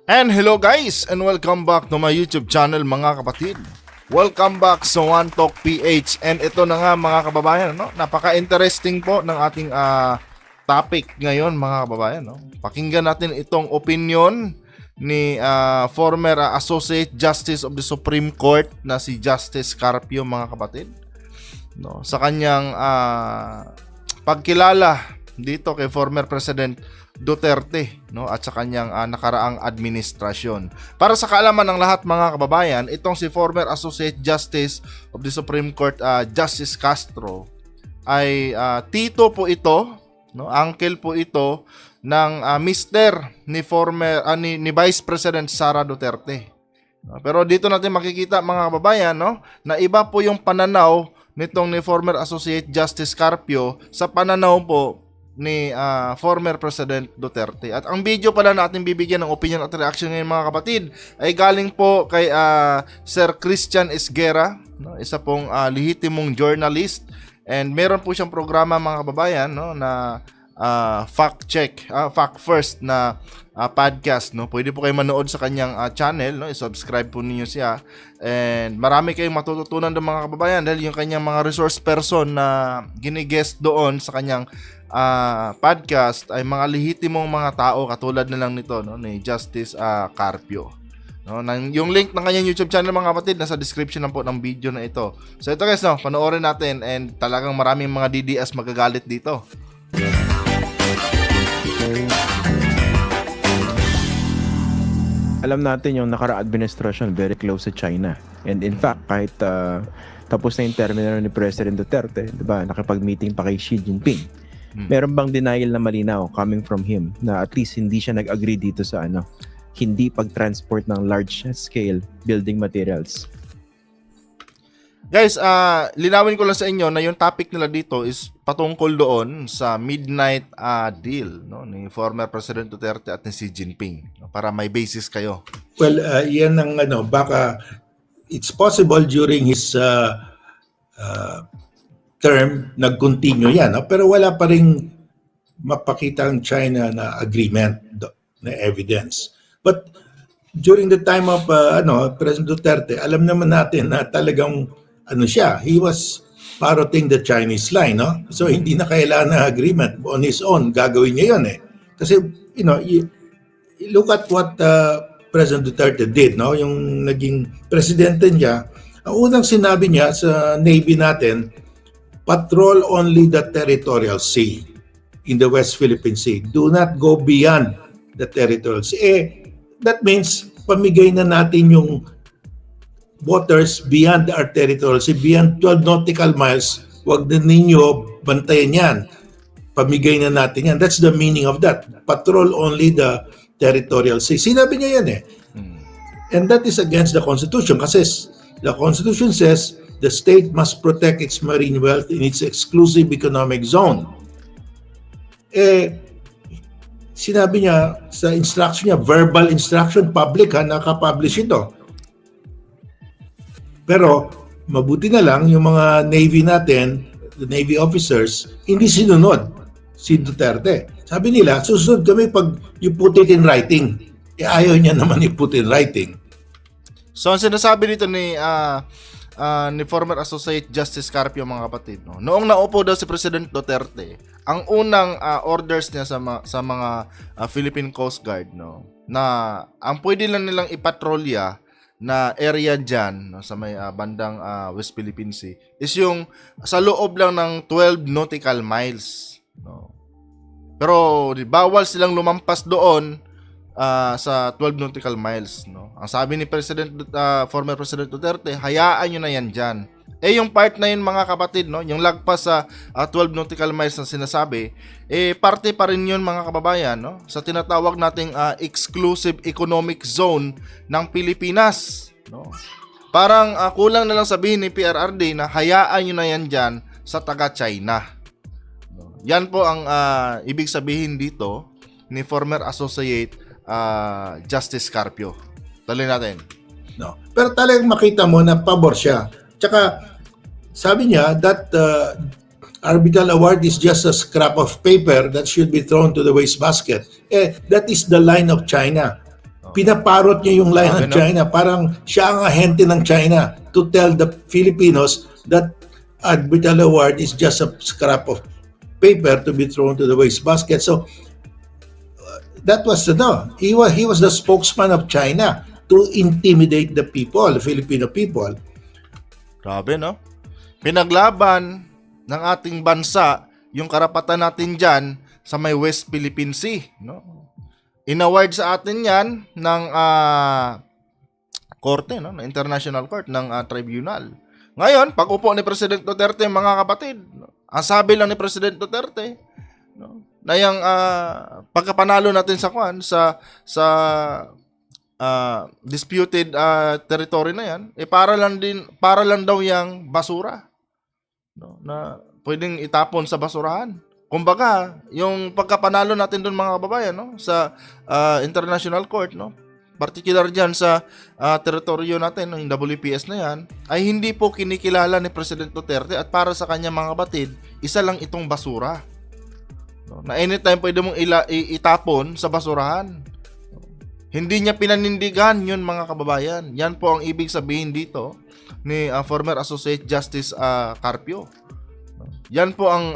And hello guys, and welcome back to my YouTube channel mga kapatid. Welcome back sa One Talk PH. And ito na nga mga kababayan, no? Napaka-interesting po ng ating topic ngayon mga kababayan. No? Pakinggan natin itong opinion ni former Associate Justice of the Supreme Court na si Justice Carpio mga kapatid. No? Sa kanyang pagkilala dito kay former President Duterte, no, at sa kanyang nakaraang administrasyon. Para sa kaalaman ng lahat mga kababayan, itong si former Associate Justice of the Supreme Court Justice Castro ay tito po ito, no, uncle po ito ng mister ni former ni Vice President Sara Duterte. No, pero dito natin makikita mga kababayan, no, na iba po yung pananaw nitong ni former Associate Justice Carpio sa pananaw po ni former President Duterte. At ang video pala natin bibigyan ng opinion at reaction ngayon mga kapatid ay galing po kay Sir Christian Esguera, no? Isa pong lehitimong journalist, and meron po siyang programa mga kababayan, no, na fact first na podcast, no. Pwede po kayo manood sa kanyang channel, no. I-subscribe po niyo siya, and marami kayong matututunan ng mga kababayan dahil yung kanyang mga resource person na ginigest doon sa kanyang podcast ay mga lehitimong mga tao katulad na lang nito, no, ni Justice Carpio. No, yung link ng kanyang YouTube channel mga kapatid nasa description lang po ng video na ito. So ito guys, no, panoorin natin, and talagang maraming mga DDS magagalit dito. Alam natin yung nakaraang administration very close sa China. And in fact, kahit tapos na yung termino ni President Duterte, di ba, nakipag-meeting pa kay Xi Jinping. Meron bang denial na malinaw coming from him na at least hindi siya nag-agree dito sa hindi pag-transport ng large scale building materials? Guys, linawin ko lang sa inyo na yung topic nila dito is patungkol doon sa midnight deal, no, ni former President Duterte at ni Xi Jinping, no, para may basis kayo. Well, yan ang baka it's possible during his term nag-continue yan, no? Pero wala pa ring mapakita ang China na agreement, na evidence. But during the time of President Duterte, alam naman natin na talagang siya, he was parroting the Chinese line, no? So hindi na kailangan ng agreement, on his own gagawin niya 'yon eh. Kasi you look at what President Duterte did, no? Yung naging presidente niya, ang unang sinabi niya sa Navy natin, patrol only the territorial sea in the West Philippine Sea. Do not go beyond the territorial sea. That means pamigay na natin yung waters beyond our territorial sea, beyond 12 nautical miles. Huwag na ninyo bantayan yan. Pamigay na natin yan. That's the meaning of that. Patrol only the territorial sea. Sinabi niya yan eh. And that is against the Constitution kasi the Constitution says the state must protect its marine wealth in its exclusive economic zone. Sinabi niya sa instruction niya, verbal instruction, public nakapublish ito. Pero mabuti na lang yung mga Navy natin, the Navy officers, hindi sinunod si Duterte. Sabi nila, susunod kami pag you put it in writing. Ayaw niya naman i-put in writing. So ang sinasabi dito ni former Associate Justice Carpio mga kapatid, no, noong naupo daw si President Duterte, ang unang orders niya sa mga Philippine Coast Guard, no, na ang pwede lang nilang ipatrolya na area dyan, no, sa may bandang West Philippine Sea is yung sa loob lang ng 12 nautical miles, no. Pero bawal silang lumampas doon sa 12 nautical miles, no. Ang sabi ni former President Duterte, hayaan nyo na yan dyan. Yung part na yun mga kapatid, no, yung lagpas sa 12 nautical miles na sinasabi, parte pa rin yun mga kababayan, no, sa tinatawag nating exclusive economic zone ng Pilipinas, no. Parang kulang na lang sabihin ni PRRD na hayaan nyo na yan dyan sa taga-China, no. Yan po ang ibig sabihin dito ni former Associate Justice Carpio. Tuloy natin. No. Pero talagang makita mo na pabor siya. Tsaka sabi niya that arbitral award is just a scrap of paper that should be thrown to the wastebasket. That is the line of China. pinaparot niya yung line ng Grabe, no? China. Parang siya ang ahente ng China to tell the Filipinos that Arbitral Award is just a scrap of paper to be thrown to the wastebasket. So that was he was the spokesman of China to intimidate the people, the Filipino people. Grabe, no? Pinaglaban ng ating bansa yung karapatan natin dyan sa may West Philippine Sea, no? Inaward sa atin yan ng korte, no? Ng International Court, ng tribunal. Ngayon, pag upo ni President Duterte, mga kapatid, no? Ang sabi lang ni President Duterte, no? Na yung pagkapanalo natin sa disputed territory na yan, para lang daw yang basura, no? Na pwedeng itapon sa basurahan. Kumbaga, yung pagkapanalo natin doon, mga kababayan, no, sa International Court, no, particular diyan sa teritoryo natin ng WPS na yan, ay hindi po kinikilala ni President Duterte, at para sa kanya, mga kapatid, isa lang itong basura, no, na anytime pwede mong itapon sa basurahan. Hindi niya pinanindigan yun, mga kababayan. Yan po ang ibig sabihin dito ni former Associate Justice Carpio. Yan po ang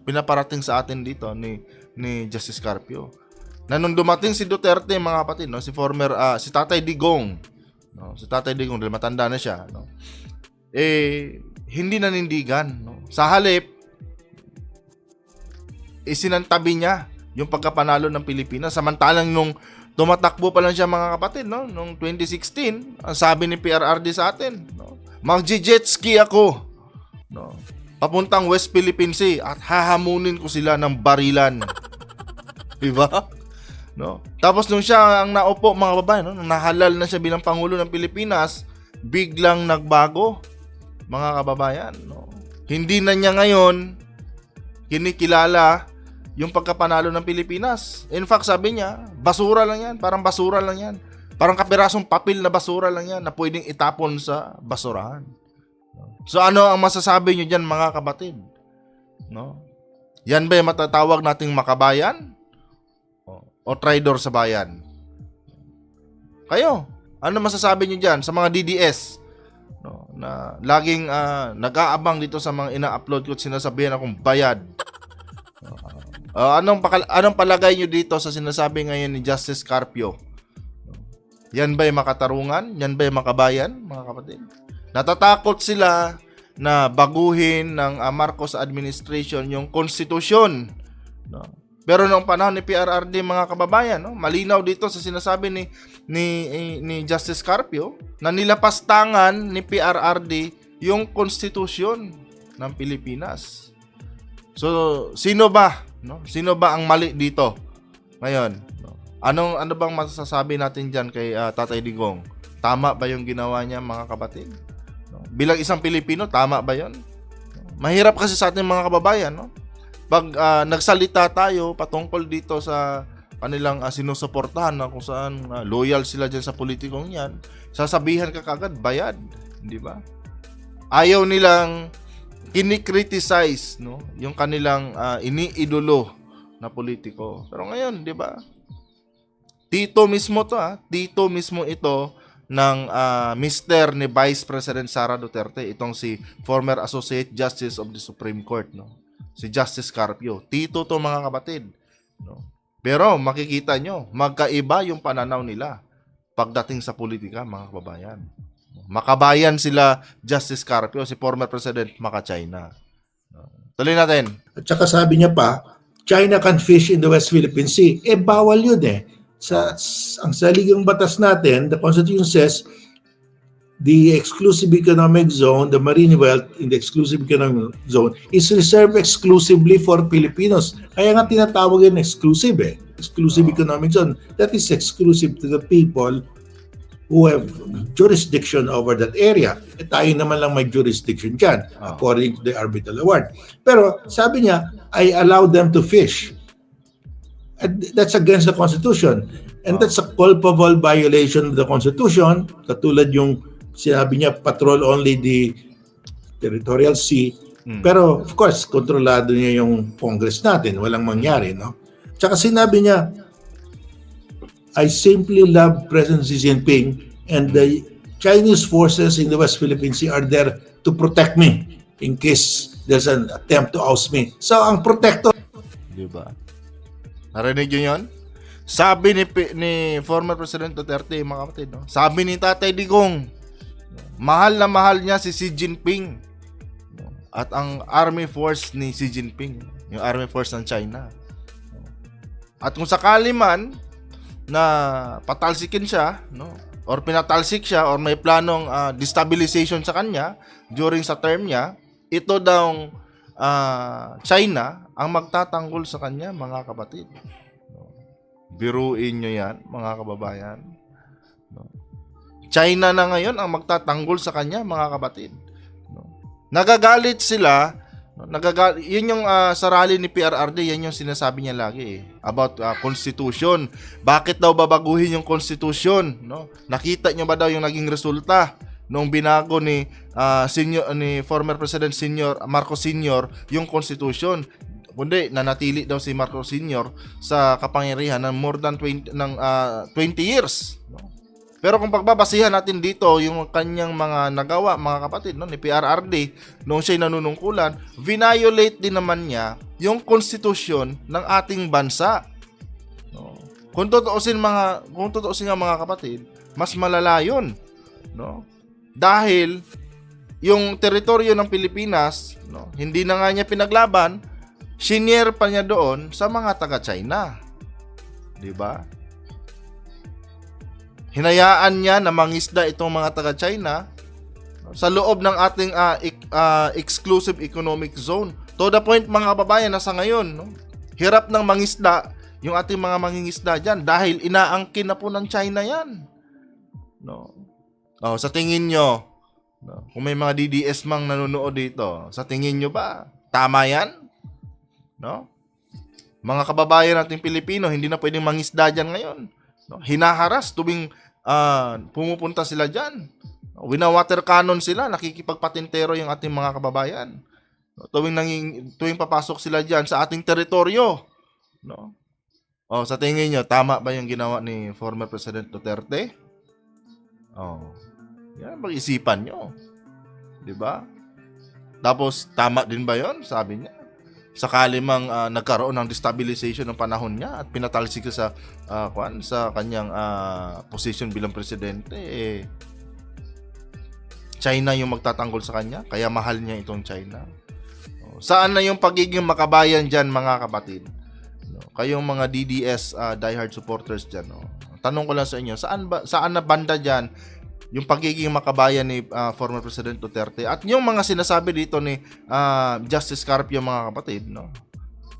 pinaparating sa atin dito ni Justice Carpio. Na nung dumating si Duterte, mga kapatid, no, si Tatay Digong, no, si Tatay Digong, dahil matanda na siya, no, hindi nanindigan, no. Sa halip, isinantabi niya yung pagkapanalo ng Pilipinas, samantalang nung tumatakbo pa lang siya, mga kapatid, no, nung 2016, ang sabi ni PRRD sa atin, no, magje-jet ski ako, no, papuntang West Philippine Sea at hahamunin ko sila ng barilan. Diba? No? Tapos nung siya ang naupo, mga babae, no, nung nahalal na siya bilang Pangulo ng Pilipinas, biglang nagbago, mga kababayan. No? Hindi na niya ngayon kinikilala yung pagkapanalo ng Pilipinas. In fact, sabi niya, basura lang yan. Parang basura lang yan. Parang kapirasong papel na basura lang yan na pwedeng itapon sa basurahan. So ano ang masasabi nyo dyan, mga kapatid? No? Yan ba yung matatawag nating makabayan? O traidor sa bayan? Kayo, ano masasabi nyo dyan sa mga DDS? No? Na laging nag-aabang dito sa mga ina-upload ko at sinasabihan akong bayad. Anong palagay nyo dito sa sinasabi ngayon ni Justice Carpio? Yan ba yung makatarungan? Yan ba yung makabayan, mga kapatid? Natatakot sila na baguhin ng Marcos administration yung konstitusyon, no? Pero noong panahon ni PRRD, mga kababayan, no, malinaw dito sa sinasabi ni Justice Carpio na nilapastangan ni PRRD yung konstitusyon ng Pilipinas. So, sino ba, no? Sino ba ang mali dito ngayon? No? Ano bang masasabi natin diyan kay Tatay Digong? Tama ba yung ginawa niya, mga kapatid? Bilang isang Pilipino, tama ba yun? Mahirap kasi sa ating mga kababayan, no? Pag nagsalita tayo patungkol dito sa kanilang sinusuportahan, na kung saan loyal sila dyan sa politikong yan, sasabihan ka kagad, bayad. Di ba? Ayaw nilang kinikriticize, no, yung kanilang iniidolo na politiko. Pero ngayon, di ba? Tito mismo to, Tito mismo ito ng mister ni Vice President Sara Duterte, itong si former Associate Justice of the Supreme Court, no, si Justice Carpio. Tito to, mga kapatid, no. Pero makikita nyo, magkaiba yung pananaw nila pagdating sa politika, mga kababayan. Makabayan sila Justice Carpio, si former President maka-China. Tuloy natin. At saka sabi niya pa, China can fish in the West Philippine Sea. Bawal yun ang saligang batas natin, the Constitution says, the exclusive economic zone, the marine wealth in the exclusive economic zone is reserved exclusively for Filipinos. Kaya nga tinatawag yun exclusive, exclusive economic zone. That is exclusive to the people who have jurisdiction over that area. Tayo naman lang may jurisdiction dyan, according to the Arbitral Award. Pero sabi niya, I allow them to fish. And that's against the Constitution. And that's a culpable violation of the Constitution. Katulad yung sinabi niya, patrol only the territorial sea. Pero of course, kontrolado niya yung Congress natin. Walang mangyari, no? Tsaka sinabi niya, I simply love President Xi Jinping, and the Chinese forces in the West Philippine Sea are there to protect me in case there's an attempt to oust me. So ang protector Di ba? Narinig nyo yun? Sabi ni former President Duterte, mga kapatid, no? Sabi ni Tatay Digong, mahal na mahal niya si Xi Jinping. At ang army force ni Xi Jinping, yung army force ng China. At kung sakali man na patalsikin siya, no, or pinatalsik siya, or may planong destabilization sa kanya during sa term niya, ito daw China ang magtatanggol sa kanya, mga kapatid. Biruin nyo yan, mga kababayan. China na ngayon ang magtatanggol sa kanya, mga kapatid. Nagagalit sila. Yun yung sa rally ni PRRD, yan yung sinasabi niya lagi about constitution. Bakit daw babaguhin yung constitution? No? Nakita nyo ba daw yung naging resulta nung binago ni former President Senior Marcos Senior yung constitution? Kundi nanatili daw si Marcos Senior sa kapangyarihan ng more than 20 years. No? Pero kung pagbabasihan natin dito yung kanyang mga nagawa, mga kapatid, no, ni PRRD noong siya'y nanunungkulan, violate din naman niya yung konstitusyon ng ating bansa. No? Kung tutuusin nga mga kapatid, mas malala yun. No? Dahil yung teritoryo ng Pilipinas, no, hindi na nga niya pinaglaban, sinier pa niya doon sa mga taga-China. 'Di ba? Hinayaan niya na mangisda itong mga taga-China sa loob ng ating exclusive economic zone. To the point, mga kababayan, na sa ngayon, no, hirap ng mangisda yung ating mga mangingisda dyan dahil inaangkin na po ng China yan. No. Sa tingin nyo, no, kung may mga DDS mang nanonood dito, sa tingin nyo ba, tama yan? No? Mga kababayan nating Pilipino, hindi na pwedeng mangisda dyan ngayon. No? Hinaharas tuwing pumupunta sila dyan. Wina-water cannon sila, nakikipagpatintero yung ating mga kababayan. No? Tuwing papasok sila dyan sa ating teritoryo. No? Sa tingin nyo, tama ba yung ginawa ni former President Duterte? Yan, mag-isipan nyo. Diba? Tapos, tama din ba yon? Sabi niya. Sakali mang nagkaroon ng destabilization ng panahon niya at pinatalsik sa kanyang position bilang presidente, China yung magtatanggol sa kanya, kaya mahal niya itong China. Saan na yung pagiging makabayan dyan, mga kapatid? Kayong mga DDS diehard supporters dyan, tanong ko lang sa inyo, saan na banda dyan yung pagiging makabayan ni former President Duterte at yung mga sinasabi dito ni Justice Carpio, mga kapatid, no?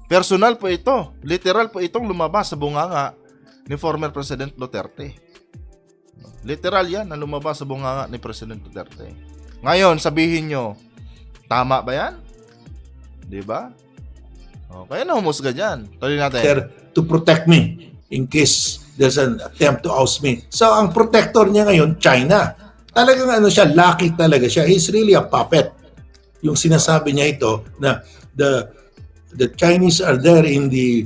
Personal po ito, literal po itong lumabas sa bunganga ni former President Duterte. Literal yan na lumabas sa bunganga ni President Duterte. Ngayon, sabihin nyo, tama ba yan? Diba? Kaya na humusga dyan. Tuloy natin. to protect me in case there's an attempt to oust me. So ang protector niya ngayon, China. Talagang siya, lucky talaga siya. He's really a puppet. Yung sinasabi niya ito na the Chinese are there in the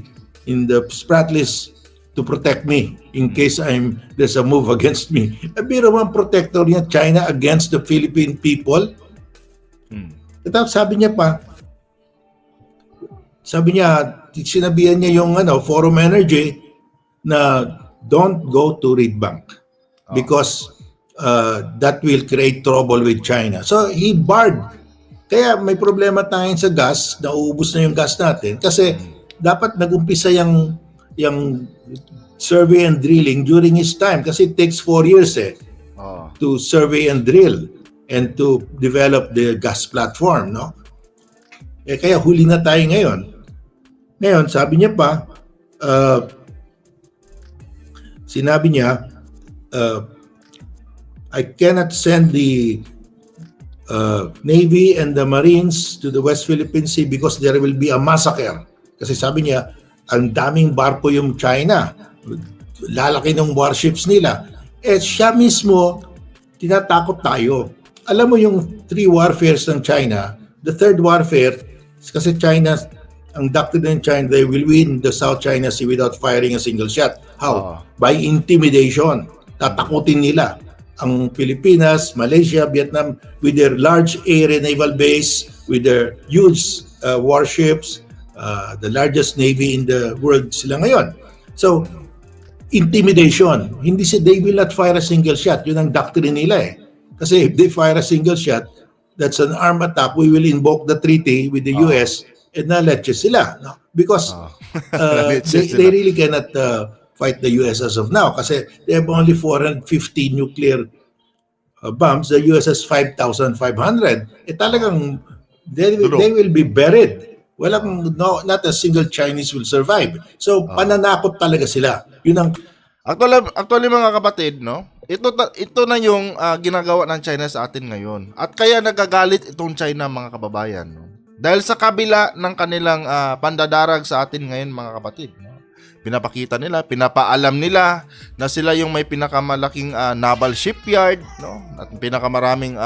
Spratlys to protect me in case there's a move against me. Biro man protector niya, China against the Philippine people. Tapos sabi niya, sinabihan niya yung Forum Energy na don't go to Reed Bank because that will create trouble with China. So he barred. Kaya may problema tayo sa gas, nauubos na yung gas natin kasi dapat nag-umpisa yung survey and drilling during his time kasi it takes 4 years to survey and drill and to develop the gas platform, no? Kaya huli na tayo ngayon. Ngayon, sabi niya pa, sinabi niya, I cannot send the Navy and the Marines to the West Philippine Sea because there will be a massacre. Kasi sabi niya, ang daming barko yung China. Lalaki ng warships nila. Siya mismo, tinatakot tayo. Alam mo yung 3 warfares ng China, the third warfare, kasi China ang doctrine ng China, they will win the South China Sea without firing a single shot. How? Oo. By intimidation. Tatakutin nila ang Pilipinas, Malaysia, Vietnam with their large air and naval base, with their huge warships, the largest navy in the world sila ngayon. So, intimidation. They will not fire a single shot. Yun ang doctrine nila eh. Kasi if they fire a single shot, that's an armed attack. We will invoke the treaty with the US and na-letche sila. No? Because Na-letche they sila. really cannot fight the US as of now kasi they have only 450 nuclear bombs. The US has 5,500. Talagang they will be buried. Not a single Chinese will survive. So, pananakot talaga sila. Yun ang Actually mga kapatid, no? Ito na yung ginagawa ng China sa atin ngayon. At kaya nagagalit itong China mga kababayan, no? Dahil sa kabila ng kanilang pandadarag sa atin ngayon mga kapatid, no? Pinapakita nila, pinapaalam nila na sila yung may pinakamalaking naval shipyard, no? At pinakamaraming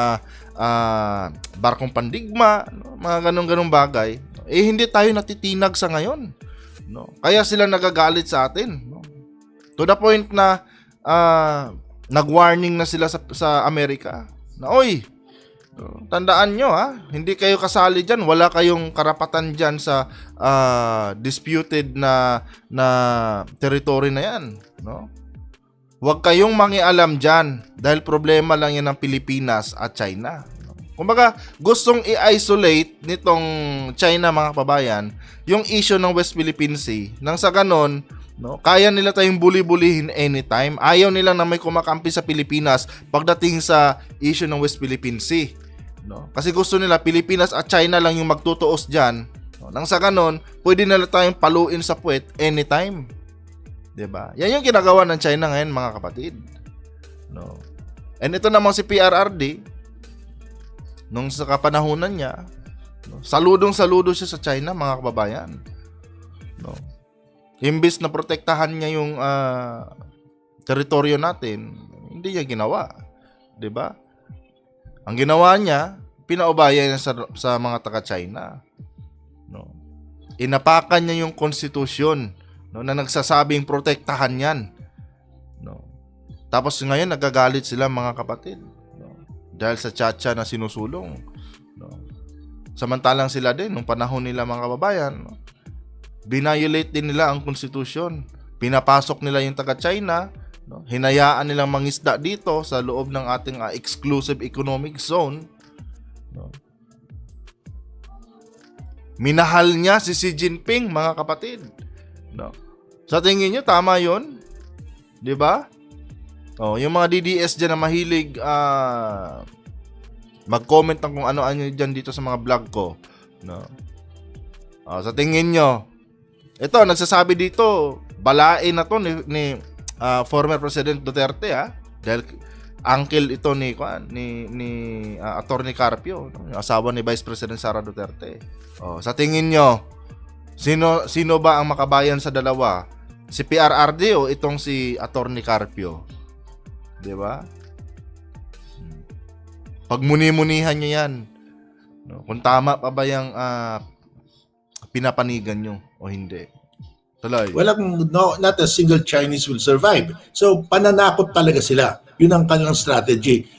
barkong pandigma, no? Mga ganong bagay. Hindi tayo natitinag sa ngayon, no? Kaya sila nagagalit sa atin, no? To the point na nag-warning na sila sa Amerika na, oy, tandaan nyo hindi kayo kasali dyan, wala kayong karapatan dyan sa disputed na territory na yan, no? Huwag kayong mangialam dyan dahil problema lang yan ng Pilipinas at China. Kumbaga, gustong i-isolate nitong China mga kababayan yung issue ng West Philippine Sea nang sa ganon, no, kaya nila tayong buli-bulihin anytime. Ayaw nila na may kumakampi sa Pilipinas pagdating sa issue ng West Philippine Sea, no? Kasi gusto nila Pilipinas at China lang yung magtutuos diyan, no? Nang sa ganon, pwede nila tayong paluin sa puwet anytime. 'Di ba? Yan yung ginagawa ng China ngayon mga kapatid, no? And ito namang si PRRD nung sa kapanahunan niya, no, saludong-saludo siya sa China mga kababayan, no? Imbis na protektahan niya yung teritoryo natin, hindi niya ginawa, 'di ba? Ang ginawa niya, pinaubaya niya sa mga taga-China, no? Inapakan niya yung konstitusyon, no, na nagsasabing protektahan 'yan, no? Tapos ngayon nagagalit sila mga kapatid, no? Dahil sa tiyatsa na sinusulong, no? Samantalang sila din nung panahon nila mga kababayan, no, binayolate din nila ang konstitusyon. Pinapasok nila yung taga-China, no? Hinayaan nilang mangisda dito sa loob ng ating exclusive economic zone, no? Minahal niya si Xi Jinping mga kapatid, no? Sa tingin niyo tama 'yon? 'Di ba? Yung mga DDS diyan na mahilig mag-comment ng kung ano-ano diyan dito sa mga vlog ko, no? Sa tingin niyo, ito, nagsasabi dito, balain na to ni former President Duterte, dahil uncle ito ni Attorney Carpio, yung asawa ni Vice President Sara Duterte. Sa tingin nyo, sino ba ang makabayan sa dalawa? Si PRRD o itong si Attorney Carpio? 'Di ba? Pagmuni-munihan nyo yan, no? Kung tama pa ba yung pinapanigan nyo o hindi. Tuloy. Not a single Chinese will survive. So, pananakot talaga sila. Yun ang kanilang strategy.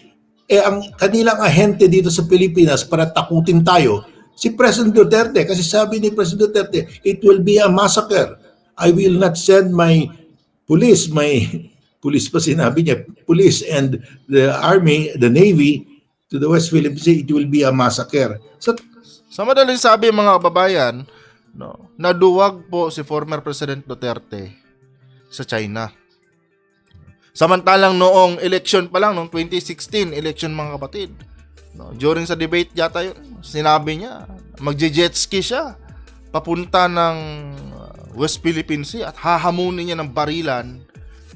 Ang kanilang ahente dito sa Pilipinas para takutin tayo, si President Duterte. Kasi sabi ni President Duterte, it will be a massacre. I will not send my police pa sinabi niya, police and the army, the navy, to the West Philippine Sea. It will be a massacre. So, sa madaling sabi mga kababayan, no, naduwag po si former President Duterte sa China. Samantalang noong election pa lang, noong 2016 election mga kapatid, no, during sa debate yata yun, sinabi niya, magje-jet ski siya papunta ng West Philippine Sea at hahamunin niya ng barilan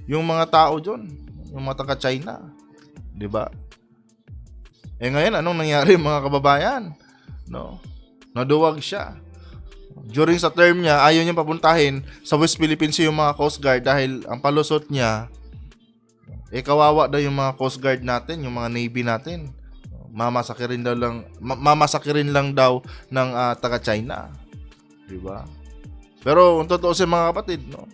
yung mga tao doon, yung mga taga-China. 'Di ba? Ngayon, anong nangyari mga kababayan? No, naduwag siya. During sa term niya, ayaw niya papuntahin sa West Philippine Sea yung mga Coast Guard dahil ang palusot niya, kawawa daw yung mga Coast Guard natin, yung mga Navy natin. Mamasakirin lang daw ng taga-China. Di ba? Pero kung totoo sa mga kapatid, no?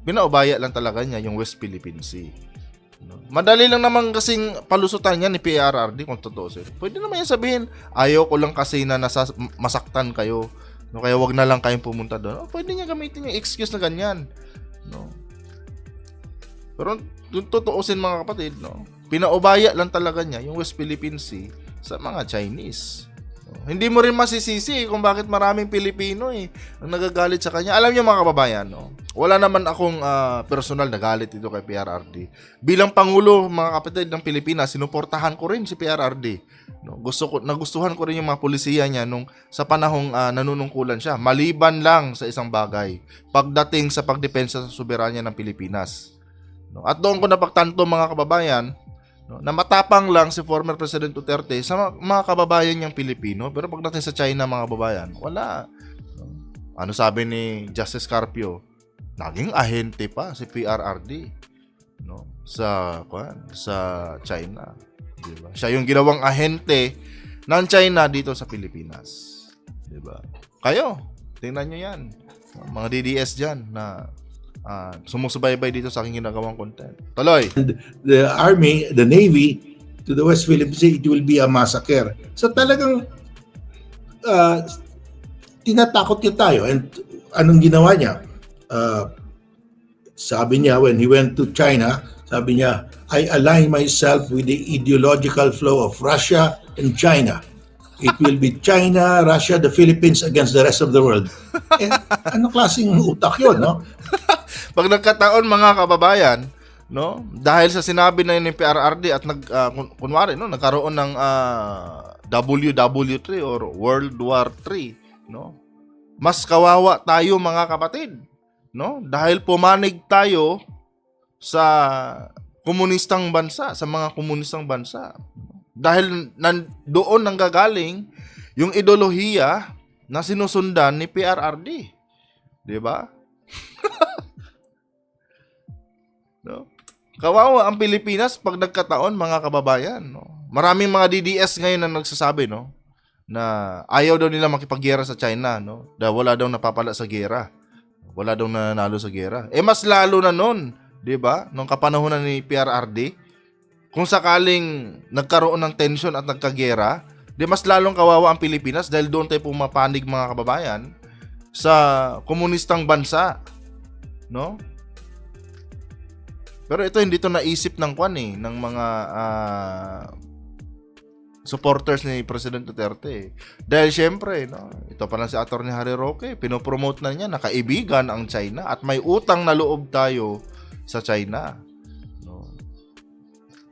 Pinaubaya lang talaga niya yung West Philippine Sea. No? Madali lang naman kasing palusutan niya ni PRRD kung totoo siya. Pwede naman yan sabihin, ayaw ko lang kasi na masaktan kayo. No, kaya wag na lang kayong pumunta doon. Pwede niya gamitin yung excuse na ganyan. No. Pero kung tutuusin mga kapatid, no, pinaubaya lang talaga niya yung West Philippine Sea sa mga Chinese. No. Hindi mo rin masisisi kung bakit maraming Pilipino ang nagagalit sa kanya. Alam niyo mga kababayan, no, wala naman akong personal na galit dito kay PRRD. Bilang Pangulo, mga kapatid ng Pilipinas, sinuportahan ko rin si PRRD. No, nagustuhan ko rin yung mga pulisiya niya nung sa panahong nanunungkulan siya. Maliban lang sa isang bagay, pagdating sa pagdepensa sa soberanya ng Pilipinas. No, at doon ko napagtanto mga kababayan, no, na matapang lang si former President Duterte sa mga kababayan niyang Pilipino, pero pagdating sa China mga kababayan, wala. No, ano sabi ni Justice Carpio? Naging ahente pa si PRRD, no, sa China. Diba? Siya yung ginawang ahente ng China dito sa Pilipinas. Diba? Kayo, tingnan nyo yan. Mga DDS dyan na sumusubaybay dito sa aking ginagawang content. Tuloy. The Army, the Navy, to the West Philippine Sea, it will be a massacre. So talagang tinatakot niya tayo. And anong ginawa niya? Sabi niya, when he went to China, sabi niya, I align myself with the ideological flow of Russia and China. It will be China, Russia, the Philippines against the rest of the world. Ano klaseng utak yun, no? Pag nagkataon mga kababayan, no, dahil sa sinabi na yun ni PRRD at kunwari, no, nagkaroon ng WW3 or World War 3, no, mas kawawa tayo mga kapatid, no, dahil pumanig tayo sa komunistang bansa, sa mga komunistang bansa. Dahil doon nanggagaling yung ideolohiya na sinusundan ni PRRD. 'Di ba? No? Kawawa ang Pilipinas pag nagkataon mga kababayan, no. Maraming mga DDS ngayon na nagsasabi, no, na ayaw daw nila makipaggera sa China, no. Dahil wala daw napapala sa gera. Wala daw nanalo sa gera. Mas lalo na noon, 'di ba? Nung kapanahunan ni PRRD, kung sakaling nagkaroon ng tension at nagkagera, mas lalong kawawa ang Pilipinas dahil doon tayo pumapanig mga kababayan sa komunistang bansa, no? Pero ito hindi to naisip ng ng mga supporters ni President Duterte. Dahil syempre, no, ito pa lang si Atty. Harry Roque, pinopromote na niya na kaibigan ang China at may utang na loob tayo sa China. No.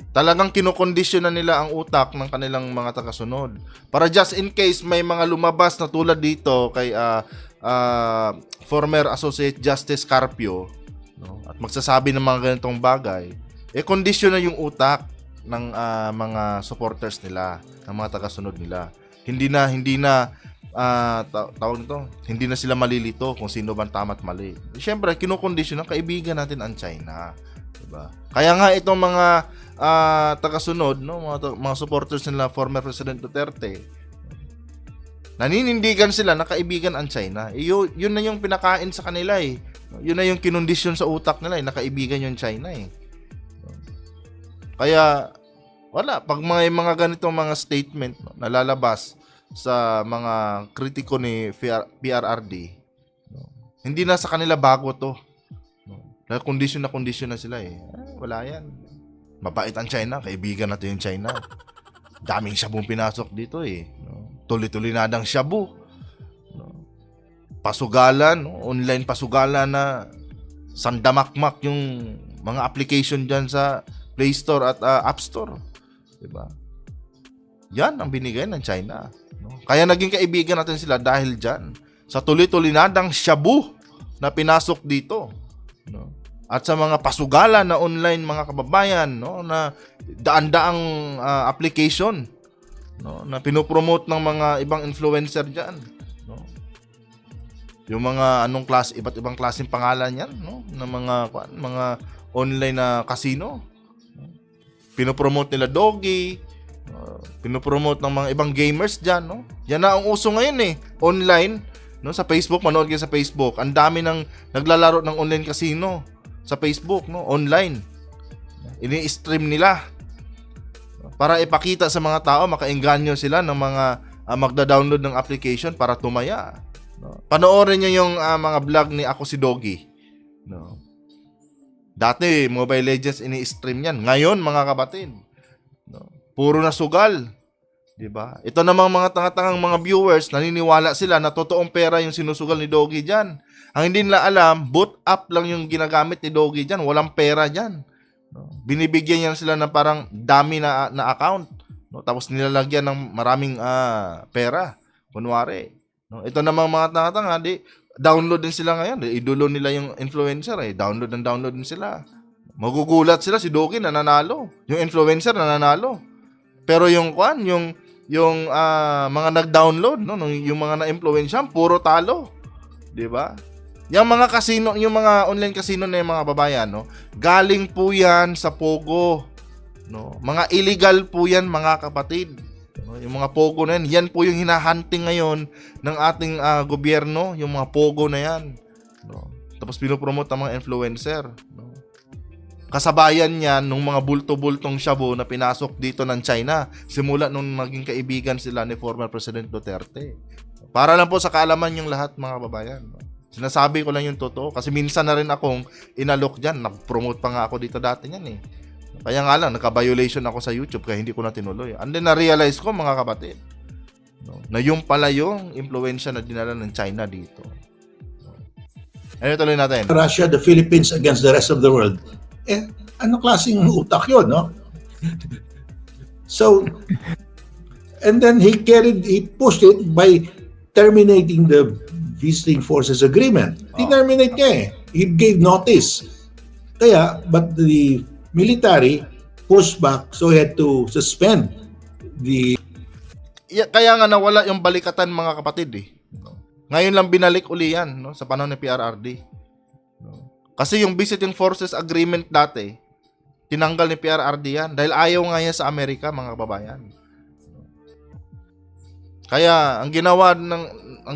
Talagang kinokondisyon na nila ang utak ng kanilang mga tagasunod. Para just in case may mga lumabas na tulad dito kay former Associate Justice Carpio, no, at magsasabi ng mga ganitong bagay, kondisyon na yung utak ng mga supporters nila, ng mga tagasunod nila. Hindi na tawag nito, hindi na sila malilito kung sino bang tama at mali. Siyempre, kinokondisyon ng kaibigan natin ang China, diba? Kaya nga itong mga tagasunod, no, mga supporters nila former President Duterte, naninindigan sila na kaibigan ang China. Yun na yung pinakain sa kanila eh. Yun na yung kinondisyon sa utak nila eh, na kaibigan yung China eh. Kaya wala, pag may mga ganitong mga statement, no, nalalabas sa mga kritiko ni PRRD, no, hindi na sa kanila bago to, no, dahil kondisyon na sila eh. Wala yan, mabait ang China, kaibigan natin yung China, daming Shabu pinasok dito eh, no? Tuloy-tuloy-nadang Shabu, no? Pasugalan, no? Online pasugalan na sandamakmak yung mga application dyan sa Play Store at App Store, diba? Yan ang binigay ng China, no? Kaya naging kaibigan natin sila dahil dyan sa tuloy-tuloy-nadang Shabu na pinasok dito, no? At sa mga pasugalan na online mga kababayan, no, na daan-daang application, no, na pinopromote ng mga ibang influencer diyan, no. Yung mga iba't ibang klaseng pangalan yan, no, ng mga online na casino. Pinopromote nila Doggy, pinopromote ng mga ibang gamers diyan, no. Yan na ang uso ngayon eh, online No, sa Facebook, manood kayo sa Facebook. Ang dami ng naglalaro ng online casino sa Facebook, no, online. Ini-stream nila para ipakita sa mga tao, makaengganyo sila ng mga magda-download ng application para tumaya. No? Panoorin niyo yung mga vlog ni Ako si Doggy. No. Dati Mobile Legends ini-stream yan. Ngayon mga kapatid, no, puro na sugal. 'Di ba? Ito namang mga tanga-tangang mga viewers, naniniwala sila na totoong pera yung sinusugal ni Doggy diyan. Ang hindi nila alam, boot up lang yung ginagamit ni Doggy diyan, walang pera diyan. No? Binibigyan niya sila ng parang dami na account, no? Tapos nilalagyan ng maraming pera. Kunwari, no? Ito namang mga tanga-tanga, download din sila ngayon. Idolo nila yung influencer, download din sila. Magugulat sila, si Doggy nananalo, yung influencer nananalo. Pero yung mga nag-download, no, yung mga na-influensya, puro talo. 'Di ba? Yung mga casino, yung mga online casino na yung mga babayan, no, galing po 'yan sa Pogo, no. Mga illegal po 'yan, mga kapatid. No, yung mga Pogo na yan po yung hinahunting ngayon ng ating gobyerno, yung mga Pogo na yan. No. Tapos pinopromote ang mga influencer, no. Kasabayan niyan nung mga bulto-bultong shabu na pinasok dito ng China simula nung maging kaibigan sila ni former President Duterte. Para lang po sa kaalaman yung lahat, mga babayan. Sinasabi ko lang yung totoo kasi minsan na rin akong inalok dyan. Nag-promote pa nga ako dito dati yan eh. Kaya nga lang, nagka-violation ako sa YouTube kaya hindi ko na tinuloy. And then na-realize ko, mga kapatid, no, na yung pala yung impluensya na dinala ng China dito. Ano tuloy natin? Russia, the Philippines against the rest of the world. Ano klaseng utak yun, no? So, and then he pushed it by terminating the Visiting Forces Agreement. Terminate niya eh. He gave notice. Kaya, but the military pushed back, so he had to suspend the... Kaya nga nawala yung balikatan, mga kapatid eh. Ngayon lang binalik uli yan, no, sa panahon ng PRRD. Kasi yung Visiting Forces Agreement dati, tinanggal ni PRRD yan dahil ayaw nga yan sa Amerika, mga kababayan. Kaya ang ginawa ng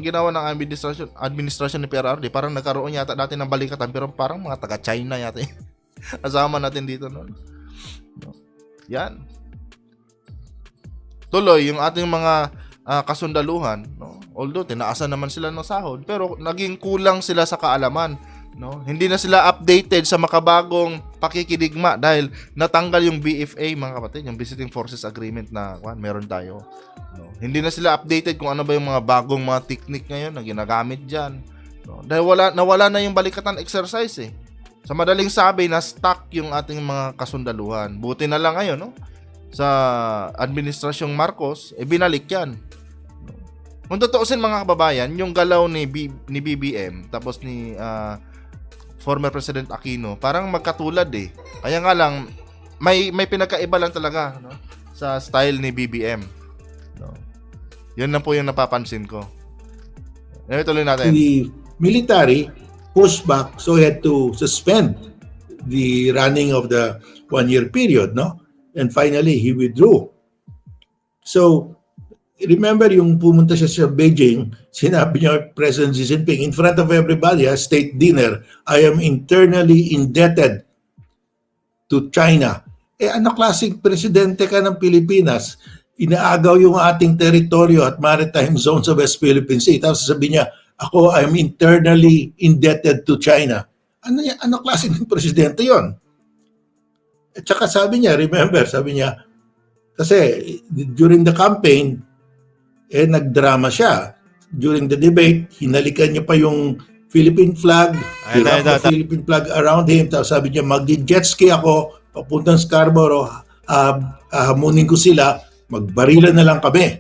administrasyon ni PRRD, parang nagkaroon yata dati ng balikatan, pero parang mga taga-China yata yung kasama natin dito noon. Yan. Tuloy yung ating mga kasundaluhan, no? Although tinaasan naman sila ng sahod, pero naging kulang sila sa kaalaman. No, hindi na sila updated sa makabagong pakikidigma dahil natanggal yung BFA, mga kapatid, yung Visiting Forces Agreement na meron tayo. No, hindi na sila updated kung ano ba yung mga bagong mga technique ngayon na ginagamit diyan. No, dahil nawala na yung balikatan exercise eh. Sa madaling sabi, na stuck yung ating mga kasundaluhan. Buti na lang ngayon, no, sa administrasyong Marcos, binalik yan. No. Kung tutuusin, mga kababayan, yung galaw ni BBM tapos ni former President Aquino, parang magkatulad eh. Kaya nga lang, may pinagkaiba lang talaga, no, sa style ni BBM. No. Yun lang po yung napapansin ko. Tuloy natin. The military pushed back, so he had to suspend the running of the one-year period, no? And finally, he withdrew. So, remember yung pumunta siya sa Beijing, sinabi niya President Xi Jinping in front of everybody, state dinner, I am internally indebted to China. Ano klaseng presidente ka ng Pilipinas? Inaagaw yung ating teritoryo at maritime zone sa West Philippine Sea. Tapos sabi niya, ako, I am internally indebted to China. Ano klaseng presidente yon? At saka sabi niya, sabi niya, kasi during the campaign, nagdrama siya. During the debate, hinalikan niya pa yung Philippine flag, Philippine flag around him. Tapos sabi niya, mag-jet ski ako, papuntang Scarborough, hamunin ko sila, magbarilan na lang kami.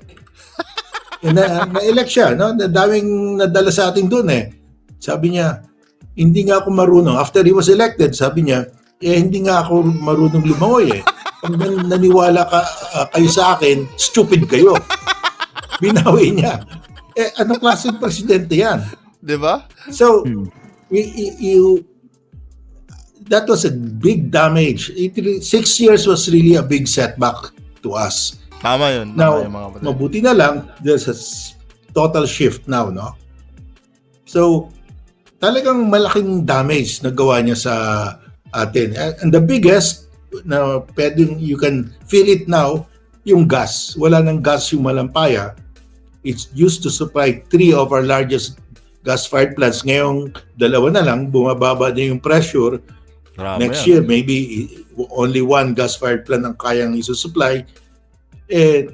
Na-elect siya, no? Daming nadala sa ating doon eh. Sabi niya, hindi nga ako marunong. After he was elected, sabi niya, hindi nga ako marunong lumangoy eh. Pag naniwala kayo sa akin, stupid kayo. Binawi niya. Ano klaseng presidente yan? Diba? So, that was a big damage. 6 years was really a big setback to us. Tama yun. Now, mga mabuti na lang, there's a total shift now, no? So, talagang malaking damage na gawa niya sa atin. And the biggest, na pwedeng you can feel it now, yung gas. Wala nang gas yung Malampaya. It's used to supply 3 of our largest gas-fired plants. Ngayong 2 na lang, bumababa din yung pressure. Grabe Next yan. year, maybe only 1 gas-fired plant ang kayang isusupply.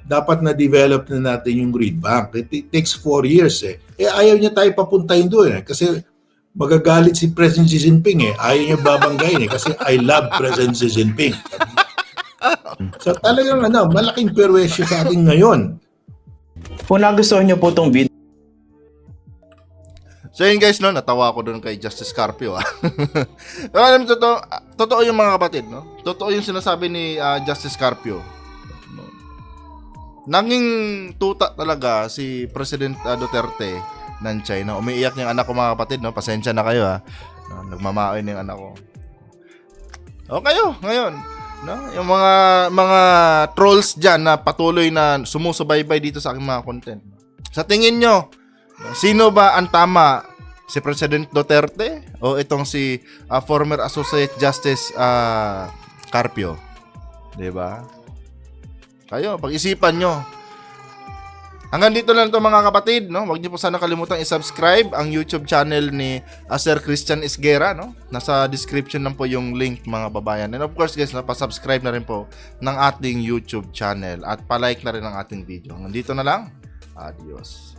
Dapat na-develop na natin yung grid bank. It takes 4 years ayaw niya tayo papuntahin doon kasi magagalit si President Xi Jinping Ayaw niya babanggain kasi I love President Xi Jinping. So talagang malaking perwisyo sa atin ngayon. Kung nagustuhan niyo po itong video, So yun guys, no, natawa ako doon kay Justice Carpio. Pero alam mo, totoo yung mga kapatid, no? Totoo yung sinasabi ni Justice Carpio. Nanging tuta talaga si President Duterte ng China. Umiiyak yung anak ko mga kapatid, no? Pasensya na kayo ha. Nagmamaoy na yung anak ko. O kayo, ngayon, no? Yung mga trolls diyan na patuloy na sumusubaybay dito sa aking mga content. Sa tingin nyo, sino ba ang tama? Si President Duterte o itong si former Associate Justice Carpio? 'Di ba? Kayo, pag-isipan nyo. Hanggang dito lang ito mga kapatid, no? Huwag niyo po sana kalimutang i-subscribe ang YouTube channel ni Sir Christian Isguera, no? Nasa description lang po yung link mga babayan. And of course guys, pa-subscribe na rin po ng ating YouTube channel at pa-like na rin ang ating video. Hanggang dito na lang. Adios.